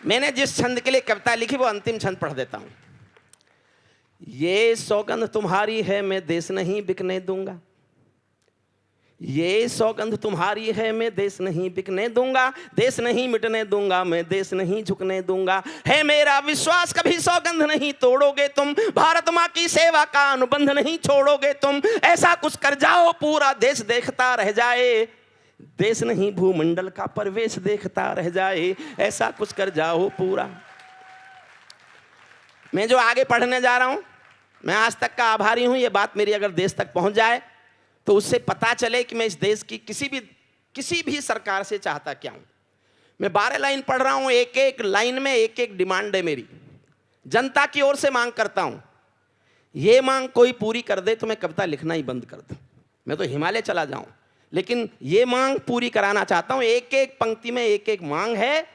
मैंने जिस छंद के लिए कविता लिखी वो अंतिम छंद पढ़ देता हूं। ये सौगंध तुम्हारी है मैं देश नहीं बिकने दूंगा, ये सौगंध तुम्हारी है मैं देश नहीं बिकने दूंगा, देश नहीं मिटने दूंगा मैं, देश नहीं झुकने दूंगा। है मेरा विश्वास कभी सौगंध नहीं तोड़ोगे तुम, भारत माँ की सेवा का अनुबंध नहीं छोड़ोगे तुम। ऐसा कुछ कर जाओ पूरा देश देखता रह जाए, देश नहीं भूमंडल का प्रवेश देखता रह जाए। ऐसा कुछ कर जाओ पूरा। मैं जो आगे पढ़ने जा रहा हूं, मैं आज तक का आभारी हूं। ये बात मेरी अगर देश तक पहुंच जाए तो उससे पता चले कि मैं इस देश की किसी भी सरकार से चाहता क्या हूं। मैं 12 लाइन पढ़ रहा हूं, एक एक लाइन में एक एक डिमांड है मेरी। जनता की ओर से मांग करता हूं, ये मांग कोई पूरी कर दे तो मैं कविता लिखना ही बंद कर दूं, मैं तो हिमालय चला जाऊं, लेकिन ये मांग पूरी कराना चाहता हूं। एक एक पंक्ति में एक एक मांग है,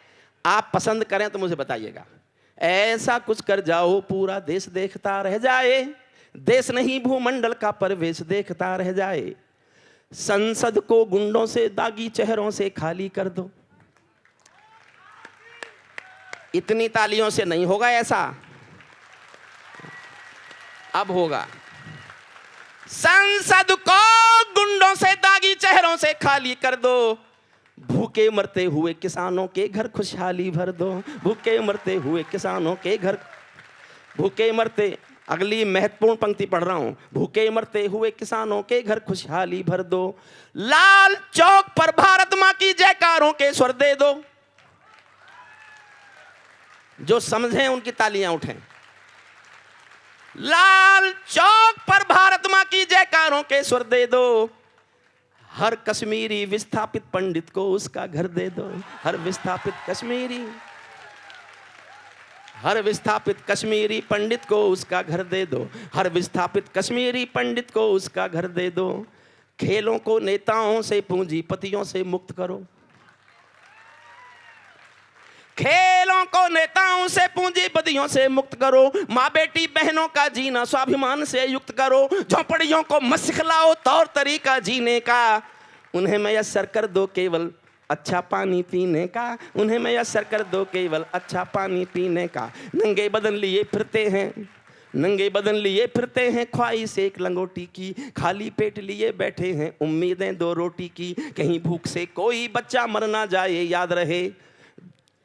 आप पसंद करें तो मुझे बताइएगा। ऐसा कुछ कर जाओ पूरा देश देखता रह जाए, देश नहीं भूमंडल का प्रवेश देखता रह जाए। संसद को गुंडों से दागी चेहरों से खाली कर दो। इतनी तालियों से नहीं होगा ऐसा, अब होगा। संसद को गुंडों से दागी चेहरों से खाली कर दो, भूखे मरते हुए किसानों के घर खुशहाली भर दो। भूखे मरते हुए किसानों के घर, भूखे मरते, अगली महत्वपूर्ण पंक्ति पढ़ रहा हूं, भूखे मरते हुए किसानों के घर खुशहाली भर दो। लाल चौक पर भारत मां की जयकारों के स्वर दे दो। जो समझे उनकी तालियां उठें। लाल चौक पर भारत मां की जयकारों के स्वर दे दो। हर कश्मीरी विस्थापित पंडित को उसका घर दे दो। हर विस्थापित कश्मीरी पंडित को उसका घर दे दो। हर विस्थापित कश्मीरी पंडित को उसका घर दे दो। खेलों को नेताओं से पूंजीपतियों से मुक्त करो। खेलों को नेताओं से पूंजीपतियों से मुक्त करो। माँ बेटी बहनों का जीना स्वाभिमान से युक्त करो। झोंपड़ियों को मत सिखलाओ तौर तरीका जीने का। उन्हें मैसर कर दो केवल अच्छा पानी पीने का। उन्हें मैसर कर दो केवल अच्छा पानी पीने का। नंगे बदन लिए फिरते हैं ख्वाहिश एक लंगोटी की। खाली पेट लिए बैठे हैं उम्मीदें 2 रोटी की। कहीं भूख से कोई बच्चा मर ना जाए याद रहे।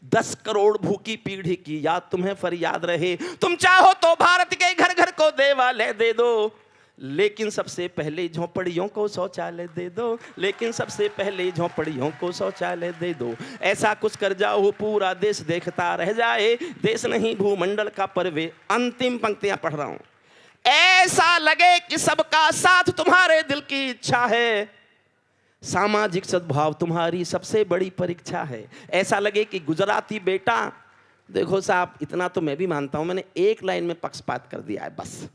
10 करोड़ भूखी पीढ़ी की याद तुम्हें फरियाद रहे। तुम चाहो तो भारत के घर घर को देवालय दे दो, लेकिन सबसे पहले झोंपड़ियों को शौचालय दे दो। लेकिन सबसे पहले झोंपड़ियों को शौचालय दे दो। ऐसा कुछ कर जाओ पूरा देश देखता रह जाए, देश नहीं भूमंडल का प्रवेश। अंतिम पंक्तियां पढ़ रहा हूं। ऐसा लगे कि सबका साथ तुम्हारे दिल की इच्छा है, सामाजिक सद्भाव तुम्हारी सबसे बड़ी परीक्षा है। ऐसा लगे कि गुजराती बेटा, देखो साहब इतना तो मैं भी मानता हूं, मैंने एक लाइन में पक्षपात कर दिया है बस।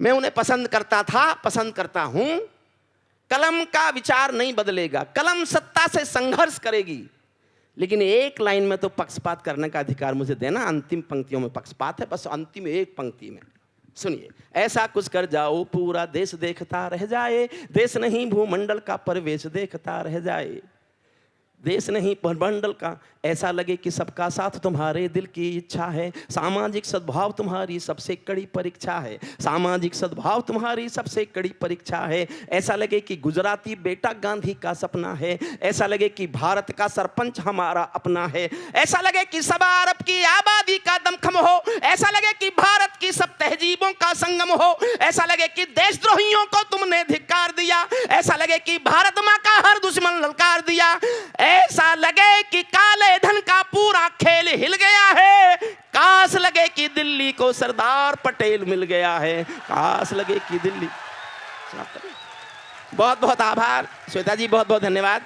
मैं उन्हें पसंद करता था, पसंद करता हूं। कलम का विचार नहीं बदलेगा, कलम सत्ता से संघर्ष करेगी, लेकिन एक लाइन में तो पक्षपात करने का अधिकार मुझे देना। अंतिम पंक्तियों में पक्षपात है, बस अंतिम एक पंक्ति में सुनिए। ऐसा कुछ कर जाओ पूरा देश देखता रह जाए, देश नहीं भूमंडल का प्रवेश देखता रह जाए। देश नहीं भूमंडल का, ऐसा लगे कि सबका साथ तुम्हारे दिल की इच्छा है। सामाजिक सद्भाव तुम्हारी सबसे कड़ी परीक्षा है। सामाजिक सद्भाव तुम्हारी सबसे कड़ी परीक्षा है। ऐसा लगे कि गुजराती बेटा गांधी का सपना है। ऐसा लगे कि भारत का सरपंच हमारा अपना है। ऐसा लगे कि सवा अरब की आबादी का दमखम हो। ऐसा लगे कि भारत की सब तहजीबों का संगम हो। ऐसा लगे कि देशद्रोहियों को तुमने धिक्कार दिया। ऐसा लगे कि भारत माँ का हर दुश्मन ललकार दिया। ऐसा लगे कि काले धन का पूरा खेल हिल गया है। काश लगे कि दिल्ली को सरदार पटेल मिल गया है। काश लगे कि दिल्ली। बहुत बहुत आभार श्वेता जी, बहुत बहुत धन्यवाद।